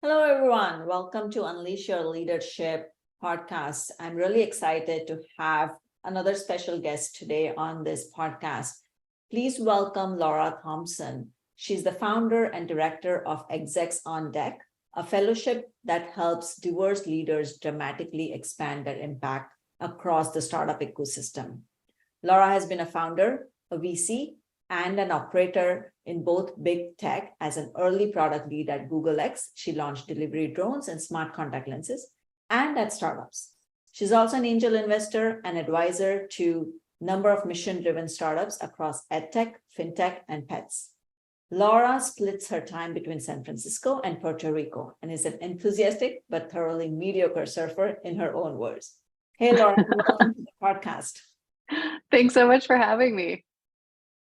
Hello, everyone. Welcome to Unleash Your Leadership podcast. I'm really excited to have another special guest today on this podcast. Please welcome Laura Thompson. She's the founder and director of Execs On Deck, a fellowship that helps diverse leaders dramatically expand their impact across the startup ecosystem. Laura has been a founder, a VC, and an operator in both big tech. As an early product lead at Google X, she launched delivery drones and smart contact lenses, and at startups. She's also an angel investor and advisor to a number of mission-driven startups across edtech, fintech, and pets. Laura splits her time between San Francisco and Puerto Rico and is an enthusiastic but thoroughly mediocre surfer in her own words. Hey, Laura, welcome to the podcast. Thanks so much for having me.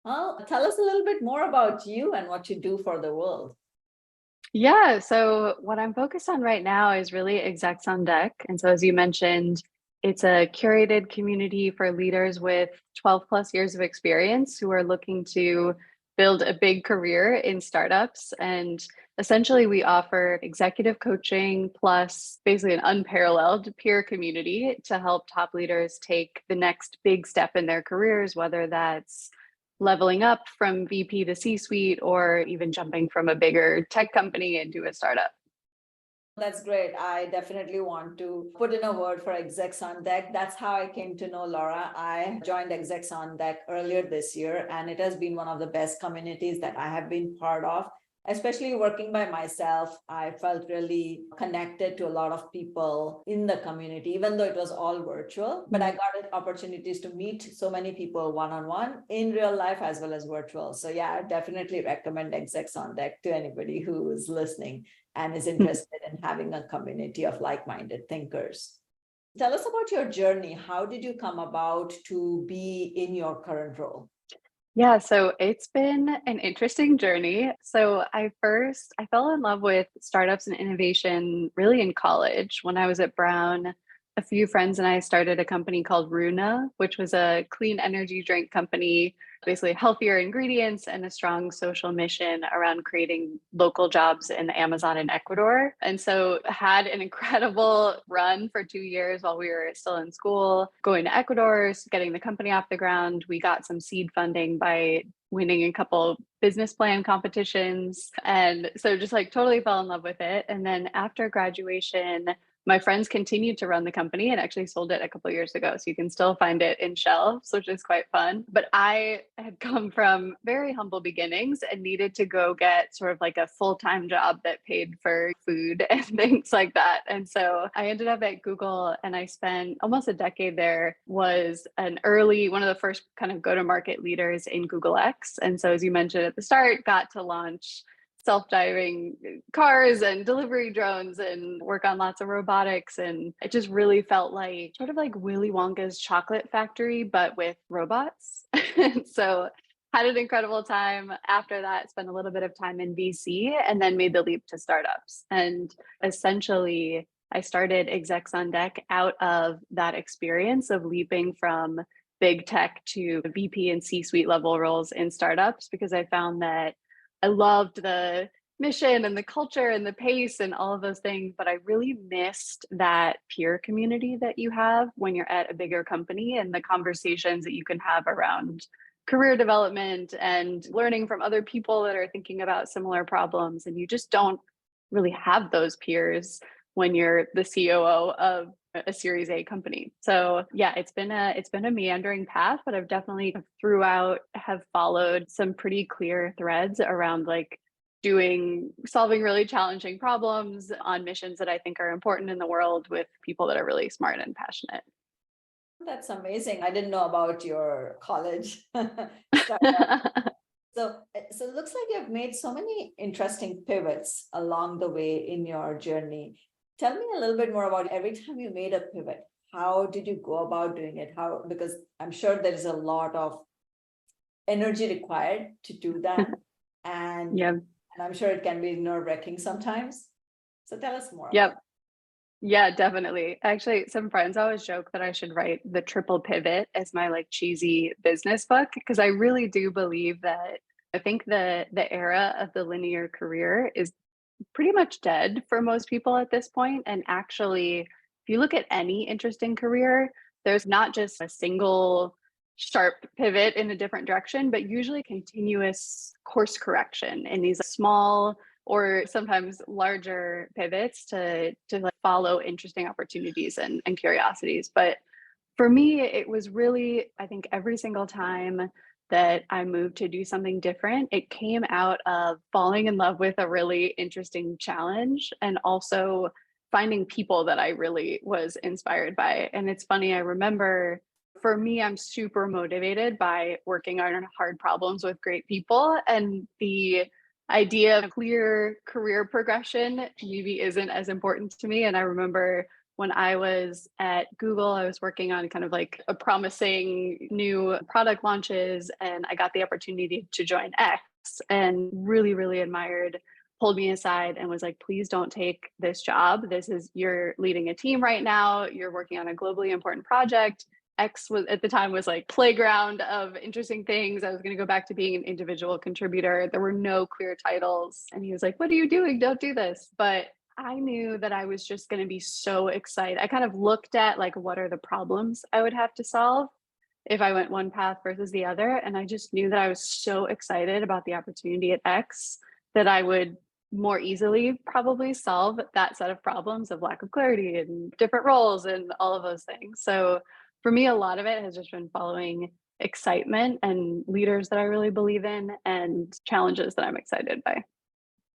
Well, tell us a little bit more about you and what you do for the world. Yeah, so what I'm focused on right now is really Execs on Deck. And so as you mentioned, it's a curated community for leaders with 12 plus years of experience who are looking to build a big career in startups. And essentially we offer executive coaching plus basically an unparalleled peer community to help top leaders take the next big step in their careers, whether that's leveling up from VP to C-suite, or even jumping from a bigger tech company into a startup. That's great. I definitely want to put in a word for Execs on Deck. That's how I came to know Laura. I joined Execs on Deck earlier this year, and it has been one of the best communities that I have been part of. Especially working by myself, I felt really connected to a lot of people in the community, even though it was all virtual. But I got opportunities to meet so many people one-on-one in real life as well as virtual. So yeah, I definitely recommend Execs on Deck to anybody who is listening and is interested in having a community of like-minded thinkers. Tell us about your journey. How did you come about to be in your current role? Yeah, so it's been an interesting journey. So I fell in love with startups and innovation really in college. When I was at Brown, a few friends and I started a company called Runa, which was a clean energy drink company, basically healthier ingredients and a strong social mission around creating local jobs in the Amazon and Ecuador. And so had an incredible run for 2 years while we were still in school, going to Ecuador, getting the company off the ground. We got some seed funding by winning a couple business plan competitions. And so just like totally fell in love with it. And then after graduation, my friends continued to run the company and actually sold it a couple of years ago. So you can still find it in shelves, which is quite fun. But I had come from very humble beginnings and needed to go get sort of like a full-time job that paid for food and things like that. And so I ended up at Google and I spent almost a decade there, was one of the first kind of go-to-market leaders in Google X. And so as you mentioned at the start, got to launch self-driving cars and delivery drones and work on lots of robotics. And it just really felt like sort of like Willy Wonka's chocolate factory, but with robots. So had an incredible time. After that, spent a little bit of time in VC and then made the leap to startups. And essentially, I started Execs on Deck out of that experience of leaping from big tech to VP and C-suite level roles in startups, because I found that I loved the mission and the culture and the pace and all of those things, but I really missed that peer community that you have when you're at a bigger company and the conversations that you can have around career development and learning from other people that are thinking about similar problems. And you just don't really have those peers when you're the COO of a Series A company. So yeah, it's been a meandering path, but I've definitely throughout have followed some pretty clear threads around like solving really challenging problems on missions that I think are important in the world with people that are really smart and passionate. That's amazing. I didn't know about your college startup. So it looks like you've made so many interesting pivots along the way in your journey. Tell me a little bit more about every time you made a pivot. How did you go about doing it? Because I'm sure there is a lot of energy required to do that. And, Yeah. and I'm sure it can be nerve-wracking sometimes. So tell us more. Yep. Yeah, definitely. Actually, some friends always joke that I should write the triple pivot as my like cheesy business book, because I really do believe that I think the era of the linear career is pretty much dead for most people at this point. And actually, if you look at any interesting career, there's not just a single sharp pivot in a different direction, but usually continuous course correction in these small or sometimes larger pivots to like follow interesting opportunities and curiosities. But for me, it was really, I think every single time that I moved to do something different, it came out of falling in love with a really interesting challenge and also finding people that I really was inspired by. And it's funny, I remember for me, I'm super motivated by working on hard problems with great people. And the idea of clear career progression maybe isn't as important to me. And I remember when I was at Google, I was working on kind of like a promising new product launches, and I got the opportunity to join X and really, really admired, pulled me aside and was like, please don't take this job. You're leading a team right now. You're working on a globally important project. X was at the time was like playground of interesting things. I was going to go back to being an individual contributor. There were no clear titles. And he was like, what are you doing? Don't do this. But I knew that I was just going to be so excited. I kind of looked at like, what are the problems I would have to solve if I went one path versus the other. And I just knew that I was so excited about the opportunity at X that I would more easily probably solve that set of problems of lack of clarity and different roles and all of those things. So for me, a lot of it has just been following excitement and leaders that I really believe in and challenges that I'm excited by.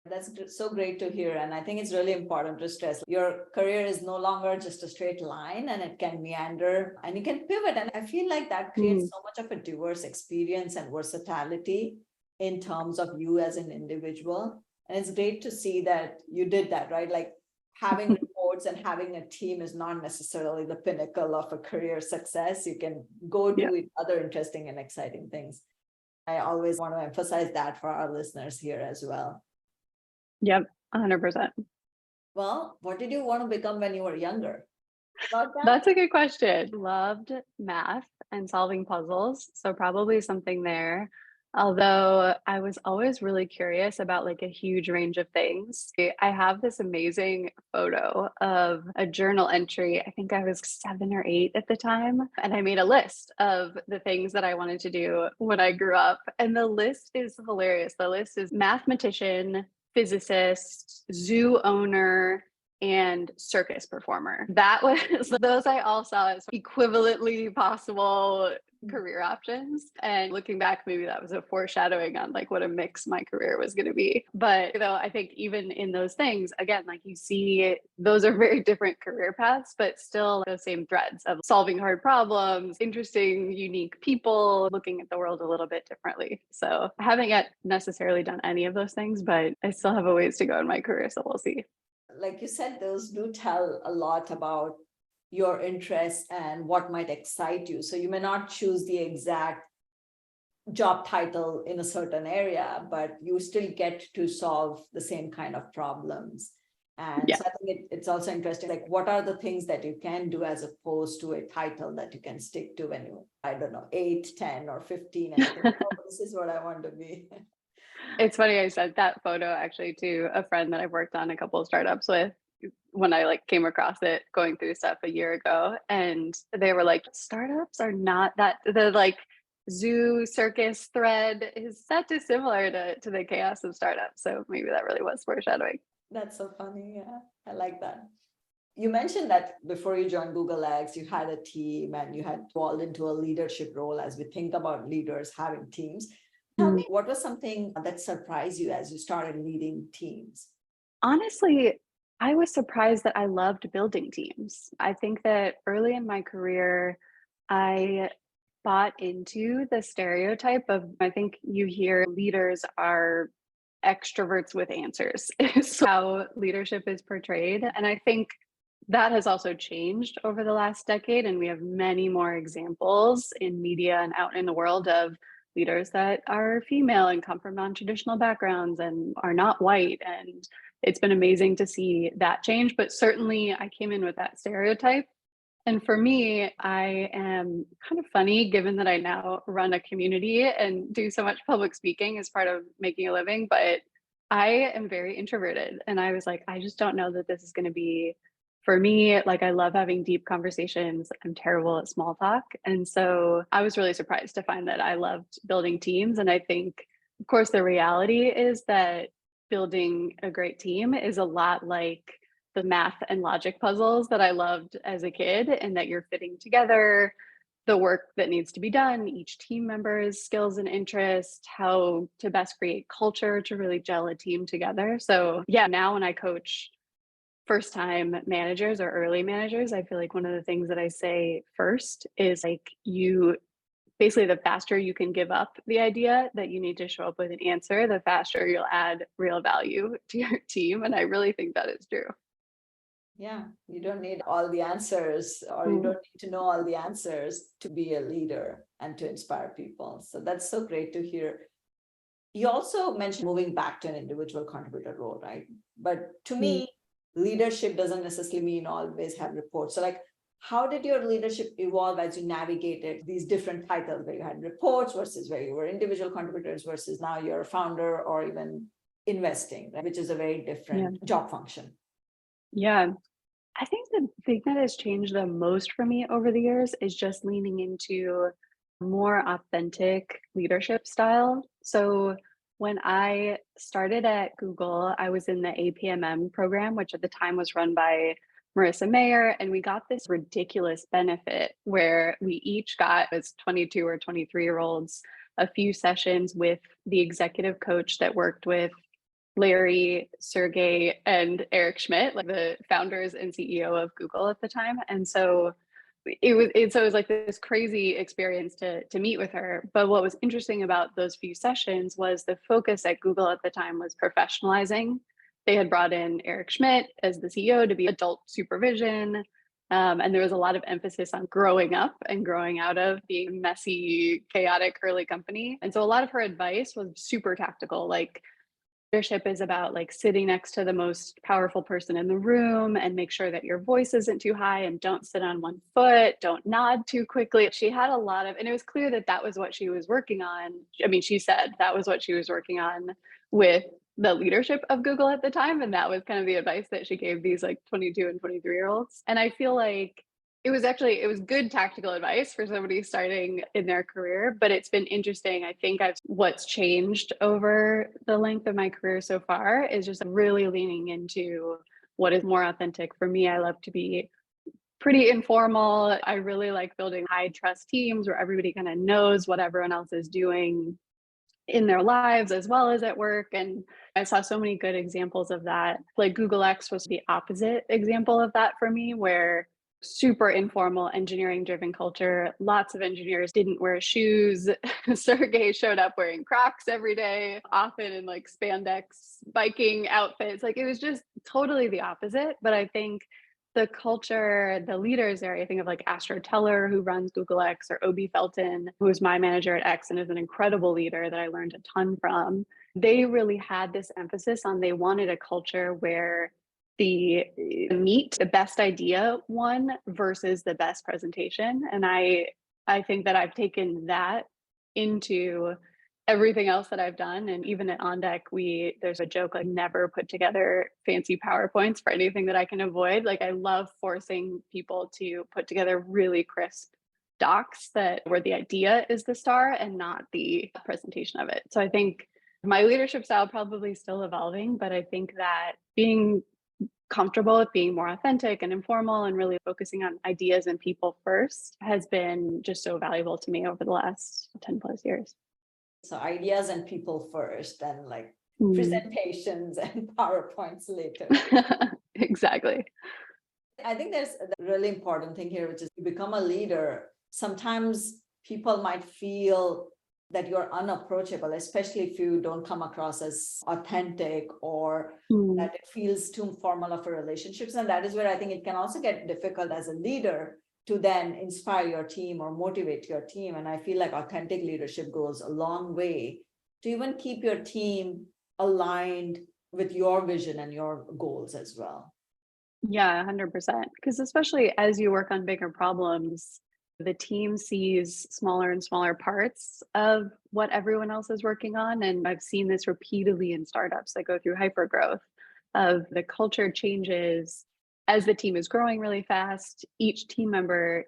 That's so great to hear. And I think it's really important to stress your career is no longer just a straight line and it can meander and you can pivot. And I feel like that creates so much of a diverse experience and versatility in terms of you as an individual. And it's great to see that you did that, right? Like having reports and having a team is not necessarily the pinnacle of a career success. You can go do other interesting and exciting things. I always want to emphasize that for our listeners here as well. Yep, 100%. Well, what did you want to become when you were younger? That's a good question. Loved math and solving puzzles. So probably something there. Although I was always really curious about like a huge range of things. I have this amazing photo of a journal entry. I think I was 7 or 8 at the time. And I made a list of the things that I wanted to do when I grew up. And the list is hilarious. The list is mathematician, physicist, zoo owner, and circus performer. That was those I all saw as equivalently possible career options. And looking back, maybe that was a foreshadowing on like what a mix my career was going to be. But I think even in those things, again, like you see, those are very different career paths, but still those same threads of solving hard problems, interesting, unique people, looking at the world a little bit differently. So I haven't yet necessarily done any of those things, but I still have a ways to go in my career. So we'll see. Like you said, those do tell a lot about your interests and what might excite you. So you may not choose the exact job title in a certain area, but you still get to solve the same kind of problems. And so I think it's also interesting, like what are the things that you can do as opposed to a title that you can stick to when you, I don't know, 8, 10, or 15, and think, oh, this is what I want to be. It's funny, I sent that photo actually to a friend that I've worked on a couple of startups with when I like came across it going through stuff a year ago. And they were like, startups are not that, the like zoo circus thread is that dissimilar to the chaos of startups. So maybe that really was foreshadowing. That's so funny. Yeah, I like that. You mentioned that before you joined Google X, you had a team and you had evolved into a leadership role as we think about leaders having teams. Tell me, what was something that surprised you as you started leading teams? Honestly, I was surprised that I loved building teams. I think that early in my career, I bought into the stereotype of, I think you hear leaders are extroverts with answers, is how leadership is portrayed. And I think that has also changed over the last decade. And we have many more examples in media and out in the world of leaders that are female and come from non-traditional backgrounds and are not white. And it's been amazing to see that change. But certainly I came in with that stereotype. And for me, I am kind of funny given that I now run a community and do so much public speaking as part of making a living. But I am very introverted, and I was like, I just don't know that this is going to be for me. Like, I love having deep conversations. I'm terrible at small talk. And so I was really surprised to find that I loved building teams. And I think, of course, the reality is that building a great team is a lot like the math and logic puzzles that I loved as a kid, and that you're fitting together the work that needs to be done, each team member's skills and interests, how to best create culture to really gel a team together. So, yeah, now when I coach first time managers or early managers, I feel like one of the things that I say first is like, you basically, the faster you can give up the idea that you need to show up with an answer, the faster you'll add real value to your team. And I really think that is true. Yeah, you don't need all the answers, or you don't need to know all the answers to be a leader and to inspire people. So that's so great to hear. You also mentioned moving back to an individual contributor role, right? But to Mm. me, leadership doesn't necessarily mean always have reports. So, like, how did your leadership evolve as you navigated these different titles where you had reports versus where you were individual contributors versus now you're a founder or even investing, right? Which is a very Yeah. different job function. Yeah. I think the thing that has changed the most for me over the years is just leaning into more authentic leadership style. So when I started at Google, I was in the APMM program, which at the time was run by Marissa Mayer, and we got this ridiculous benefit where we each got, as 22 or 23-year-olds, a few sessions with the executive coach that worked with Larry, Sergey, and Eric Schmidt, like the founders and CEO of Google at the time. And so it was like this crazy experience to meet with her. But what was interesting about those few sessions was the focus at Google at the time was professionalizing. They had brought in Eric Schmidt as the CEO to be adult supervision. And there was a lot of emphasis on growing up and growing out of being a messy, chaotic early company. And so a lot of her advice was super tactical, like leadership is about like sitting next to the most powerful person in the room and make sure that your voice isn't too high and don't sit on one foot, don't nod too quickly. She had a lot of, and it was clear that that was what she was working on. I mean, she said that was what she was working on with the leadership of Google at the time. And that was kind of the advice that she gave these like 22 and 23-year-olds. And I feel like it was good tactical advice for somebody starting in their career, but it's been interesting. I think what's changed over the length of my career so far is just really leaning into what is more authentic for me. I love to be pretty informal. I really like building high trust teams where everybody kind of knows what everyone else is doing in their lives as well as at work. And I saw so many good examples of that. Like Google X was the opposite example of that for me, where super informal engineering driven culture. Lots of engineers didn't wear shoes. Sergey showed up wearing Crocs every day, often in like spandex biking outfits. Like it was just totally the opposite. But I think the culture, the leaders there, I think of like Astro Teller, who runs Google X, or Obi Felton, who is my manager at X and is an incredible leader that I learned a ton from. They really had this emphasis on they wanted a culture where the best idea won versus the best presentation. And I think that I've taken that into everything else that I've done. And even at On Deck, there's a joke like never put together fancy PowerPoints for anything that I can avoid. Like I love forcing people to put together really crisp docs that where the idea is the star and not the presentation of it. So I think my leadership style probably still evolving, but I think that being comfortable with being more authentic and informal and really focusing on ideas and people first has been just so valuable to me over the last 10 plus years. So ideas and people first, and like presentations and PowerPoints later. Exactly. I think there's a really important thing here, which is you become a leader. Sometimes people might feel that you're unapproachable, especially if you don't come across as authentic, or that it feels too formal of a relationships. And that is where I think it can also get difficult as a leader to then inspire your team or motivate your team. And I feel like authentic leadership goes a long way to even keep your team aligned with your vision and your goals as well. Yeah, 100%. Because especially as you work on bigger problems, the team sees smaller and smaller parts of what everyone else is working on. And I've seen this repeatedly in startups that go through hypergrowth of the culture changes as the team is growing really fast. Each team member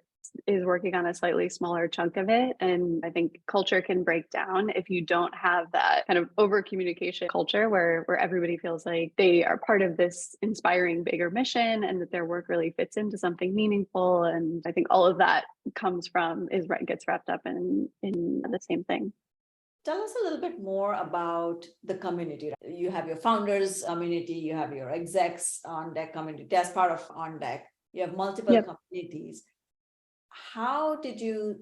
is working on a slightly smaller chunk of it. And I think culture can break down if you don't have that kind of over communication culture where everybody feels like they are part of this inspiring bigger mission and that their work really fits into something meaningful. And I think all of that gets wrapped up in the same thing. Tell us a little bit more about the community. You have your founders community, you have your execs on deck community as part of on deck. You have multiple communities. How did you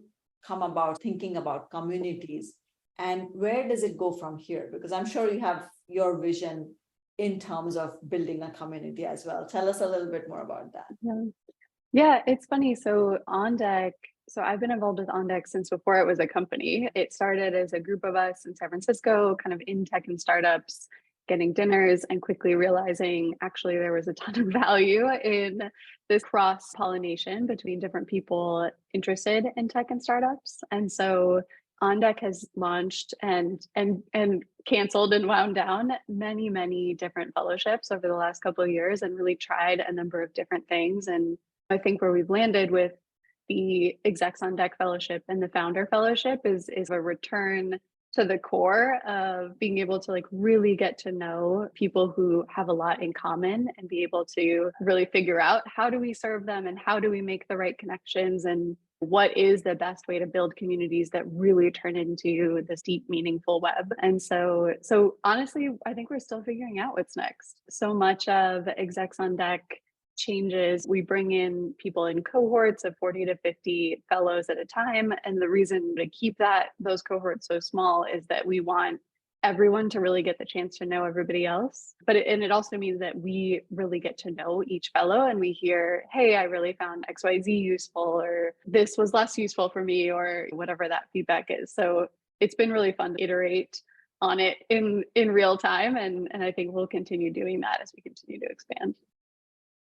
come about thinking about communities and where does it go from here? Because I'm sure you have your vision in terms of building a community as well. Tell us a little bit more about that. Yeah, it's funny. So On Deck, so I've been involved with On Deck since before it was a company. It started as a group of us in San Francisco, kind of in tech and startups, getting dinners and quickly realizing actually there was a ton of value in this cross pollination between different people interested in tech and startups. And so On Deck has launched and canceled and wound down many different fellowships over the last couple of years and really tried a number of different things. And I think where we've landed with the Execs On Deck Fellowship and the Founder Fellowship is a return to the core of being able to like really get to know people who have a lot in common and be able to really figure out how do we serve them and how do we make the right connections and what is the best way to build communities that really turn into this deep, meaningful web. And so honestly, I think we're still figuring out what's next. So much of Execs On Deck changes. We bring in people in cohorts of 40 to 50 fellows at a time. And the reason to keep those cohorts so small is that we want everyone to really get the chance to know everybody else. It also means that we really get to know each fellow and we hear, hey, I really found XYZ useful, or this was less useful for me, or whatever that feedback is. So it's been really fun to iterate on it in real time. And I think we'll continue doing that as we continue to expand.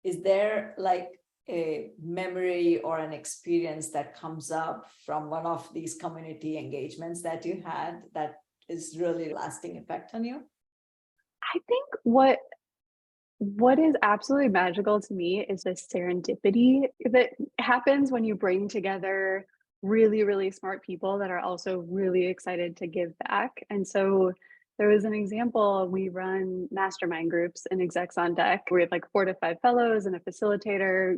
Is there like a memory or an experience that comes up from one of these community engagements that you had that is really lasting effect on you? I think what is absolutely magical to me is the serendipity that happens when you bring together really smart people that are also really excited to give back. And so there was an example, we run mastermind groups in Execs On Deck. We have like 4 to 5 fellows and a facilitator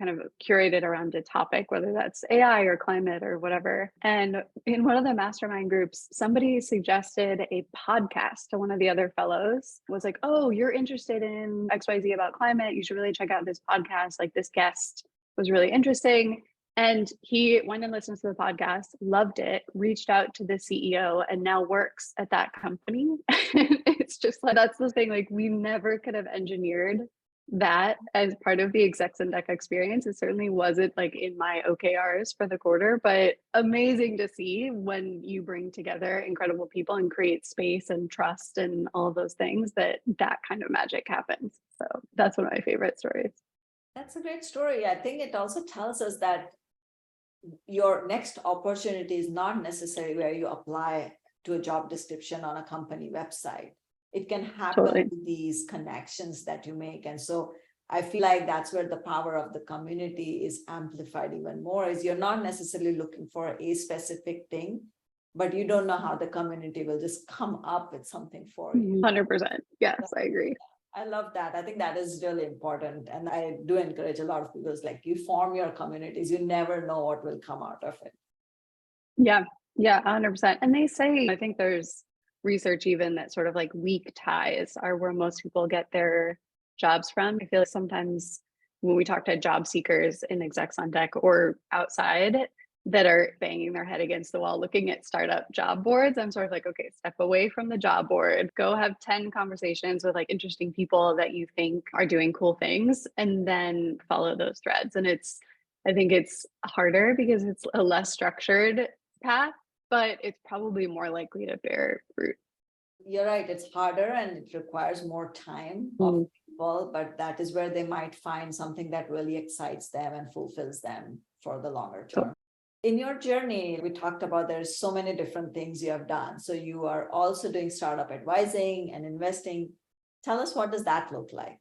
kind of curated around a topic, whether that's AI or climate or whatever. And in one of the mastermind groups, somebody suggested a podcast to one of the other fellows, was like, oh, you're interested in XYZ about climate. You should really check out this podcast. Like this guest was really interesting. And he went and listened to the podcast, loved it, reached out to the CEO, and now works at that company. It's just like, that's the thing, like we never could have engineered that as part of the Execs On Deck experience. It certainly wasn't like in my OKRs for the quarter, but amazing to see when you bring together incredible people and create space and trust and all of those things that kind of magic happens. So that's one of my favorite stories. That's a great story. I think it also tells us that your next opportunity is not necessarily where you apply to a job description on a company website. It can happen with these connections that you make. And so I feel like that's where the power of the community is amplified even more, is you're not necessarily looking for a specific thing, but you don't know how the community will just come up with something for you. 100%. Yes, I agree. I love that. I think that is really important. And I do encourage a lot of people, like you form your communities, you never know what will come out of it. Yeah, 100%. And they say, I think there's research even that sort of like weak ties are where most people get their jobs from. I feel like sometimes when we talk to job seekers in Execs On Deck or outside that are banging their head against the wall looking at startup job boards, I'm sort of like, okay, step away from the job board, go have 10 conversations with like interesting people that you think are doing cool things, and then follow those threads. And I think it's harder because it's a less structured path, but it's probably more likely to bear fruit. You're right. It's harder and it requires more time of people, but that is where they might find something that really excites them and fulfills them for the longer term. In your journey, we talked about there's so many different things you have done. So you are also doing startup advising and investing. Tell us, what does that look like?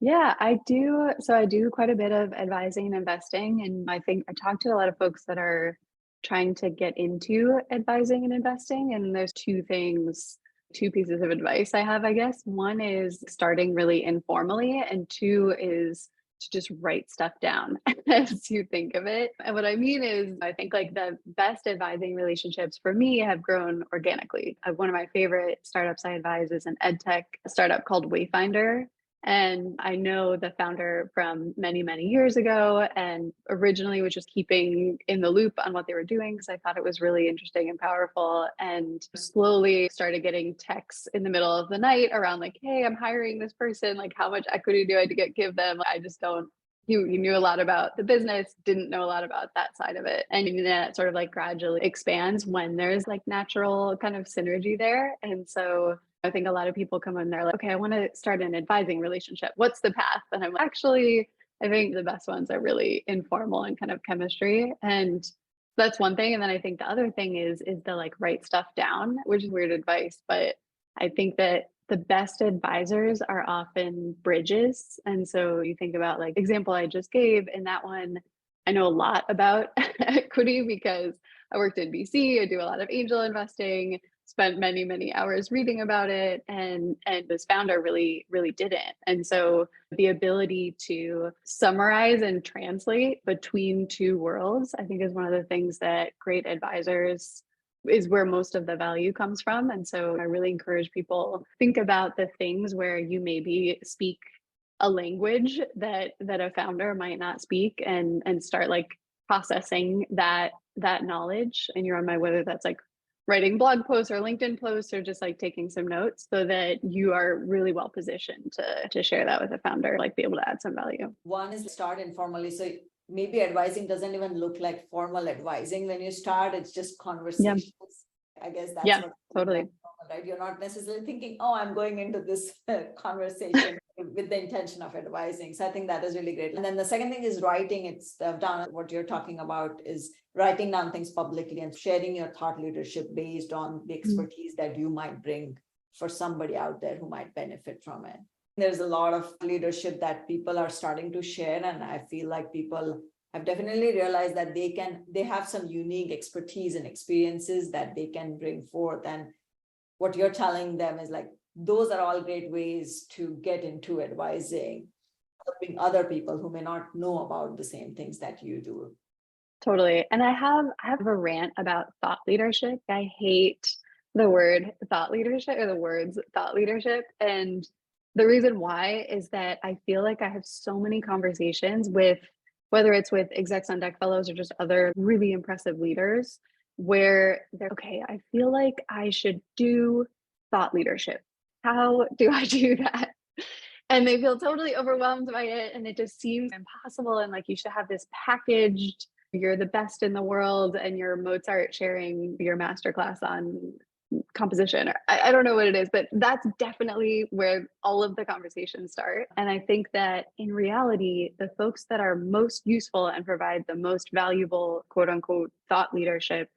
Yeah, I do. So I do quite a bit of advising and investing. And I think I talk to a lot of folks that are trying to get into advising and investing. And there's two pieces of advice I have, I guess. One is starting really informally, and two is to just write stuff down as you think of it. And what I mean is, I think like the best advising relationships for me have grown organically. One of my favorite startups I advise is an ed tech startup called Wayfinder. And I know the founder from many, many years ago, and originally was just keeping in the loop on what they were doing because I thought it was really interesting and powerful. And slowly started getting texts in the middle of the night around like, hey, I'm hiring this person. Like, how much equity do I give them? I just don't. He knew a lot about the business, didn't know a lot about that side of it. And that sort of like gradually expands when there's like natural kind of synergy there. And so I think a lot of people come in there like, okay, I want to start an advising relationship. What's the path? And I'm like, actually, I think the best ones are really informal and kind of chemistry. And that's one thing. And then I think the other thing is the like write stuff down, which is weird advice, but I think that the best advisors are often bridges. And so you think about like example I just gave, in that one, I know a lot about equity because I worked in VC, I do a lot of angel investing, spent many, many hours reading about it, and this founder really didn't. And so the ability to summarize and translate between two worlds, I think, is one of the things that great advisors is where most of the value comes from. And so I really encourage people think about the things where you maybe speak a language that a founder might not speak, and start like processing that knowledge in your own mind, whether that's like writing blog posts or LinkedIn posts or just like taking some notes, so that you are really well positioned to share that with a founder, like be able to add some value. One is start informally. So maybe advising doesn't even look like formal advising when you start, it's just conversations. I guess that's Yeah, what totally. Right? You're not necessarily thinking, oh, I'm going into this conversation with the intention of advising. So I think that is really great. And then the second thing is writing. It's down. What you're talking about is writing down things publicly and sharing your thought leadership based on the expertise that you might bring for somebody out there who might benefit from it. There's a lot of leadership that people are starting to share, and I feel like people have definitely realized that they have some unique expertise and experiences that they can bring forth. And what you're telling them is like, those are all great ways to get into advising, helping other people who may not know about the same things that you do. Totally. And I have a rant about thought leadership. I hate the word thought leadership, or the words thought leadership. And the reason why is that I feel like I have so many conversations with, whether it's with Execs On Deck fellows or just other really impressive leaders, where they're, okay, I feel like I should do thought leadership. How do I do that? And they feel totally overwhelmed by it. And it just seems impossible. And like, you should have this packaged, you're the best in the world, and you're Mozart sharing your masterclass on composition, or I don't know what it is, but that's definitely where all of the conversations start. And I think that in reality, the folks that are most useful and provide the most valuable quote unquote thought leadership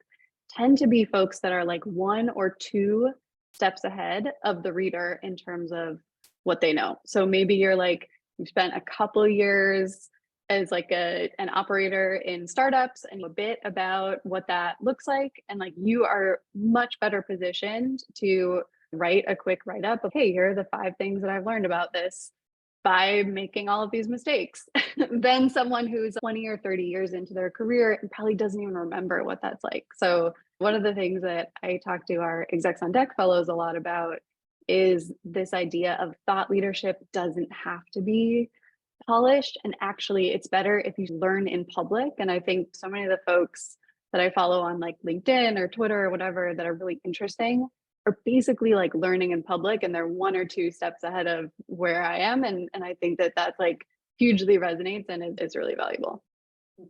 tend to be folks that are like one or two steps ahead of the reader in terms of what they know. So maybe you're like, you've spent a couple years as like an operator in startups and a bit about what that looks like. And like, you are much better positioned to write a quick write-up of, hey, here are the 5 things that I've learned about this by making all of these mistakes than someone who's 20 or 30 years into their career and probably doesn't even remember what that's like. So one of the things that I talk to our Execs On Deck fellows a lot about is this idea of thought leadership doesn't have to be polished, and actually it's better if you learn in public. And I think so many of the folks that I follow on like LinkedIn or Twitter or whatever that are really interesting are basically like learning in public, and they're 1 or 2 steps ahead of where I am. And I think that that's like hugely resonates and is really valuable.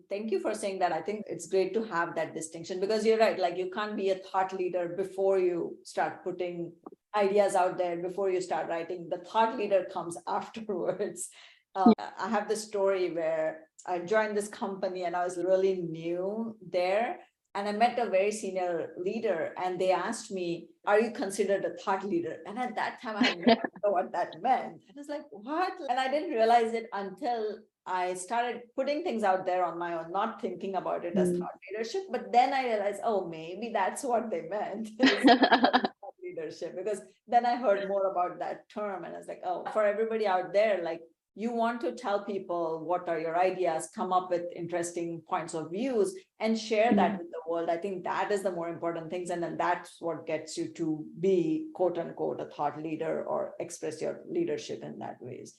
Thank you for saying that. I think it's great to have that distinction, because you're right. Like, you can't be a thought leader before you start putting ideas out there, before you start writing. The thought leader comes afterwards. I have this story where I joined this company and I was really new there. And I met a very senior leader and they asked me, are you considered a thought leader? And at that time, I had no idea what that meant. I was like, what? And I didn't realize it until I started putting things out there on my own, not thinking about it as thought leadership. But then I realized, oh, maybe that's what they meant. Is thought leadership, because then I heard more about that term and I was like, oh, for everybody out there, like, you want to tell people what are your ideas, come up with interesting points of views and share that with the world. I think that is the more important things. And then that's what gets you to be quote unquote a thought leader or express your leadership in that ways.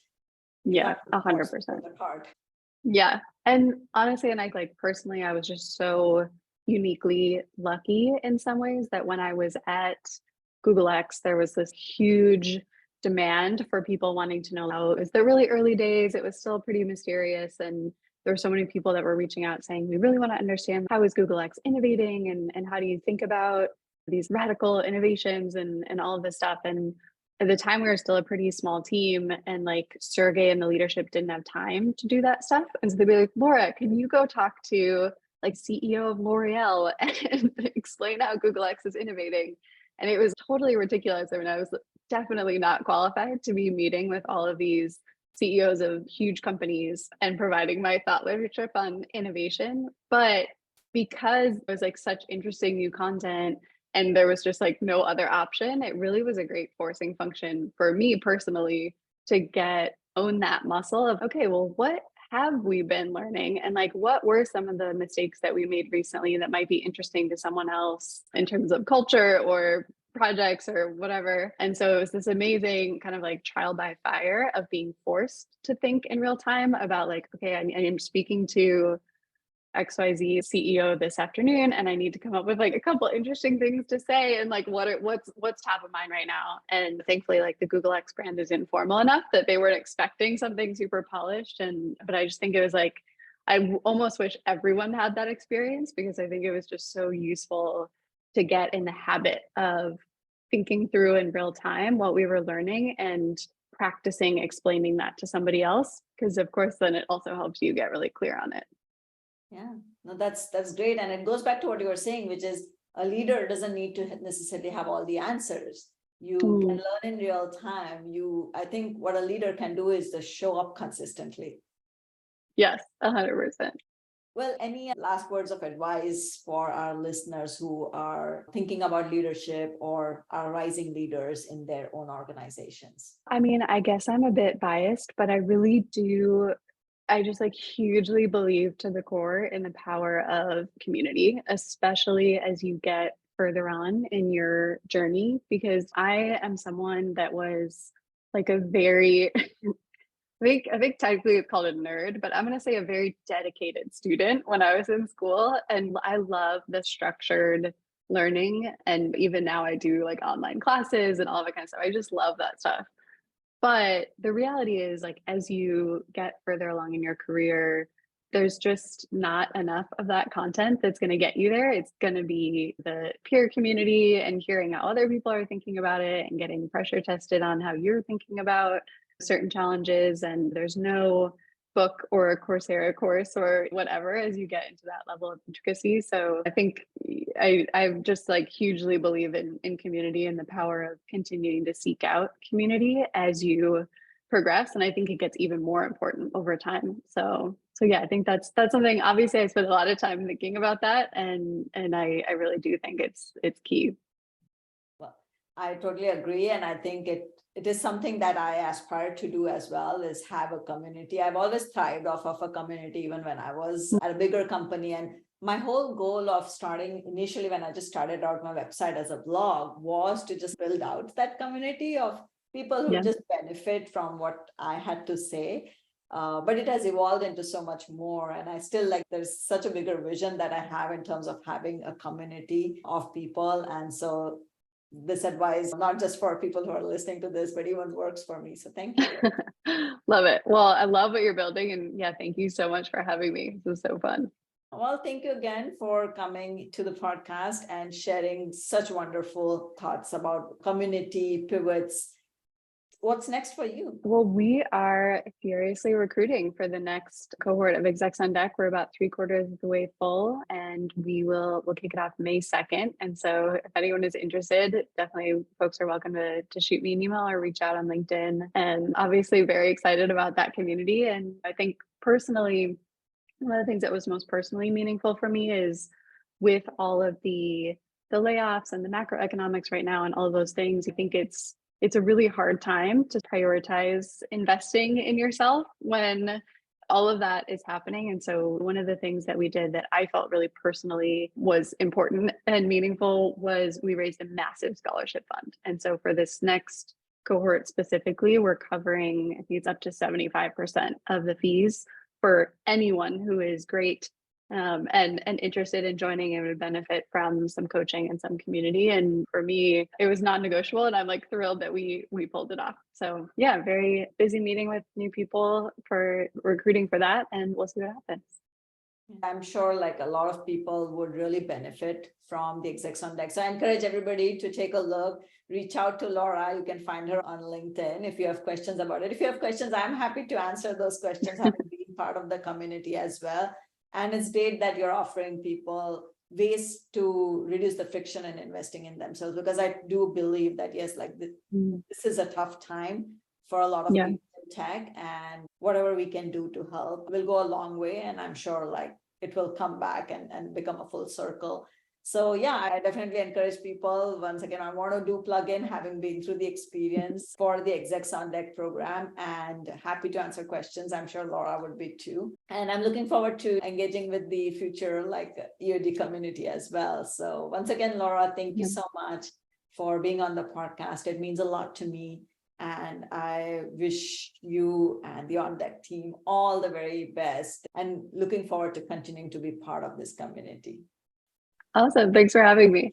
Yeah, 100%. Yeah. And honestly, and I like personally, I was just so uniquely lucky in some ways that when I was at Google X, there was this huge demand for people wanting to know how it was the really early days. It was still pretty mysterious. And there were so many people that were reaching out saying, we really want to understand how is Google X innovating and how do you think about these radical innovations and all of this stuff. And at the time we were still a pretty small team and like Sergey and the leadership didn't have time to do that stuff. And so they'd be like, Laura, can you go talk to like CEO of L'Oreal and explain how Google X is innovating? And it was totally ridiculous. I mean, I was definitely not qualified to be meeting with all of these CEOs of huge companies and providing my thought leadership on innovation. But because it was like such interesting new content and there was just like no other option, it really was a great forcing function for me personally to own that muscle of, okay, well, what have we been learning? And like, what were some of the mistakes that we made recently that might be interesting to someone else in terms of culture or projects or whatever? And so it was this amazing kind of like trial by fire of being forced to think in real time about like, okay, I am speaking to XYZ CEO this afternoon and I need to come up with like a couple interesting things to say and like what's top of mind right now. And thankfully like the Google X brand is informal enough that they weren't expecting something super polished. But I just think it was like, I almost wish everyone had that experience because I think it was just so useful to get in the habit of thinking through in real time what we were learning and practicing explaining that to somebody else. Because of course, then it also helps you get really clear on it. Yeah, no, that's great. And it goes back to what you were saying, which is a leader doesn't need to necessarily have all the answers. You can learn in real time. I think what a leader can do is to show up consistently. Yes, 100%. Well, any last words of advice for our listeners who are thinking about leadership or are rising leaders in their own organizations? I mean, I guess I'm a bit biased, but I just like hugely believe to the core in the power of community, especially as you get further on in your journey, because I am someone that was like a very, I think technically it's called a nerd, but I'm going to say a very dedicated student when I was in school. And I love the structured learning. And even now I do like online classes and all that kind of stuff. I just love that stuff. But the reality is, like, as you get further along in your career, there's just not enough of that content that's going to get you there. It's going to be the peer community and hearing how other people are thinking about it and getting pressure tested on how you're thinking about certain challenges. And there's no book or a Coursera course or whatever as you get into that level of intricacy. So I think I just like hugely believe in community and the power of continuing to seek out community as you progress. And I think it gets even more important over time. So yeah, I think that's something. Obviously I spent a lot of time thinking about that and I really do think it's key. Well, I totally agree. And I think it is something that I aspire to do as well, is have a community. I've always thrived off of a community, even when I was at a bigger company. And my whole goal of starting initially, when I just started out my website as a blog, was to just build out that community of people who just benefit from what I had to say. But it has evolved into so much more. And I still there's such a bigger vision that I have in terms of having a community of people. And so this advice, not just for people who are listening to this, but even works for me. So thank you. Love it. Well, I love what you're building. And yeah, thank you so much for having me. This was so fun. Well, thank you again for coming to the podcast and sharing such wonderful thoughts about community pivots. what's next for you? Well, we are furiously recruiting for the next cohort of Execs on Deck. We're about 3/4 of the way full, and we'll kick it off May 2nd. And so if anyone is interested, definitely folks are welcome to shoot me an email or reach out on LinkedIn. And obviously very excited about that community. And I think personally, one of the things that was most personally meaningful for me is with all of the layoffs and the macroeconomics right now and all of those things, I think it's a really hard time to prioritize investing in yourself when all of that is happening. And so one of the things that we did that I felt really personally was important and meaningful was we raised a massive scholarship fund. And so for this next cohort specifically, we're covering, I think it's up to 75% of the fees for anyone who is great and interested in joining and would benefit from some coaching and some community. And for me, it was non-negotiable, and I'm like thrilled that we pulled it off. So yeah, very busy meeting with new people for recruiting for that, and we'll see what happens. I'm sure like a lot of people would really benefit from the Execs on Deck. So I encourage everybody to take a look, reach out to Laura. You can find her on LinkedIn if you have questions about it. If you have questions, I'm happy to answer those questions, having been part of the community as well. And it's great that you're offering people ways to reduce the friction in investing in themselves, because I do believe that, yes, like this is a tough time for a lot of people in tech, and whatever we can do to help will go a long way. And I'm sure like it will come back and become a full circle. So yeah, I definitely encourage people. Once again, I want to do plug in, having been through the experience for the Execs on Deck program, and happy to answer questions. I'm sure Laura would be too. And I'm looking forward to engaging with the future like EOD community as well. So once again, Laura, thank you so much for being on the podcast. It means a lot to me. And I wish you and the On Deck team all the very best, and looking forward to continuing to be part of this community. Awesome. Thanks for having me.